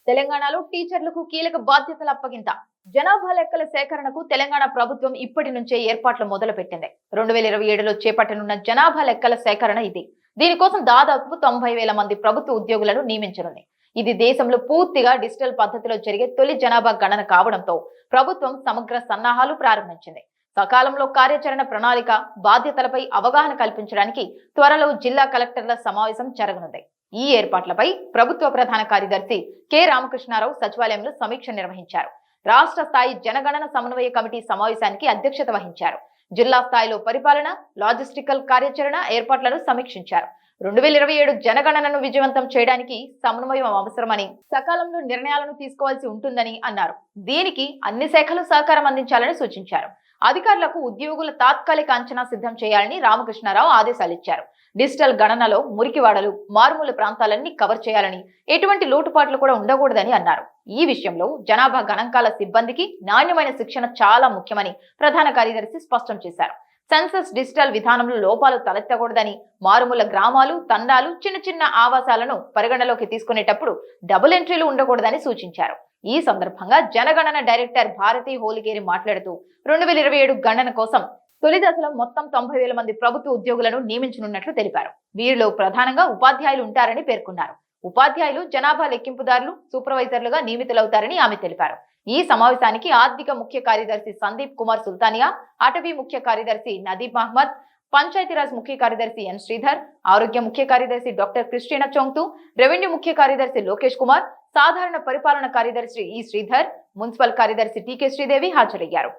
తెలంగాణలో టీచర్లకు కీలక బాధ్యతల అప్పగింత. జనాభా లెక్కల సేకరణకు తెలంగాణ ప్రభుత్వం ఇప్పటి నుంచే ఏర్పాట్లు మొదలుపెట్టింది. 2027లో చేపట్టనున్న జనాభా లెక్కల సేకరణ ఇది. దీనికోసం దాదాపు 90,000 మంది ప్రభుత్వ ఉద్యోగులను నియమించనుంది. ఇది దేశంలో పూర్తిగా డిజిటల్ పద్ధతిలో జరిగే తొలి జనాభా గణన కావడంతో ప్రభుత్వం సమగ్ర సన్నాహాలు ప్రారంభించింది. సకాలంలో కార్యాచరణ ప్రణాళిక, బాధ్యతలపై అవగాహన కల్పించడానికి త్వరలో జిల్లా కలెక్టర్ల సమావేశం జరగనుంది. ఈ ఏర్పాట్లపై ప్రభుత్వ ప్రధాన కార్యదర్శి కె రామకృష్ణారావు సచివాలయంలో సమీక్ష నిర్వహించారు. రాష్ట్ర స్థాయి జనగణన సమన్వయ కమిటీ సమావేశానికి అధ్యక్షత వహించారు. జిల్లా స్థాయిలో పరిపాలన, లాజిస్టికల్ కార్యాచరణ ఏర్పాట్లను సమీక్షించారు. 2027 జనగణనను విజయవంతం చేయడానికి సమన్వయం అవసరమని, సకాలంలో నిర్ణయాలను తీసుకోవాల్సి ఉంటుందని అన్నారు. దీనికి అన్ని శాఖలు సహకారం అందించాలని సూచించారు. అధికారులకు ఉద్యోగుల తాత్కాలిక అంచనా సిద్ధం చేయాలని రామకృష్ణారావు ఆదేశాలిచ్చారు. డిజిటల్ గణనలో మురికివాడలు, మారుమూల ప్రాంతాలన్నీ కవర్ చేయాలని, ఎటువంటి లోటుపాట్లు కూడా ఉండకూడదని అన్నారు. ఈ విషయంలో జనాభా గణాంకాల సిబ్బందికి నాణ్యమైన శిక్షణ చాలా ముఖ్యమని ప్రధాన కార్యదర్శి స్పష్టం చేశారు. సెన్సస్ డిజిటల్ విధానంలో లోపాలు తలెత్తకూడదని, మారుమూల గ్రామాలు, తండాలు, చిన్న చిన్న ఆవాసాలను పరిగణలోకి తీసుకునేటప్పుడు డబుల్ ఎంట్రీలు ఉండకూడదని సూచించారు. ఈ సందర్భంగా జనగణన డైరెక్టర్ భారతి హోలిగేరి మాట్లాడుతూ 2027 గణన కోసం తొలి దశలో మొత్తం 90,000 మంది ప్రభుత్వ ఉద్యోగులను నియమించనున్నట్లు తెలిపారు. వీరిలో ప్రధానంగా ఉపాధ్యాయులు ఉంటారని పేర్కొన్నారు. ఉపాధ్యాయులు జనాభా లెక్కింపుదారులు, సూపర్వైజర్లుగా నియమితులవుతారని ఆమె తెలిపారు. ఈ సమావేశానికి ఆర్థిక ముఖ్య కార్యదర్శి సందీప్ కుమార్ సుల్తానియా, అటవీ ముఖ్య కార్యదర్శి నదీప్ మహ్మద్, పంచాయతీరాజ్ ముఖ్య కార్యదర్శి ఎన్ శ్రీధర్, ఆరోగ్య ముఖ్య కార్యదర్శి డాక్టర్ క్రిస్టినా చొంగ్తు, రెవెన్యూ ముఖ్య కార్యదర్శి లోకేష్ కుమార్, సాధారణ పరిపాలన కార్యదర్శి ఈ శ్రీధర్, మున్సిపల్ కార్యదర్శి టీకే శ్రీదేవి హాజరయ్యారు.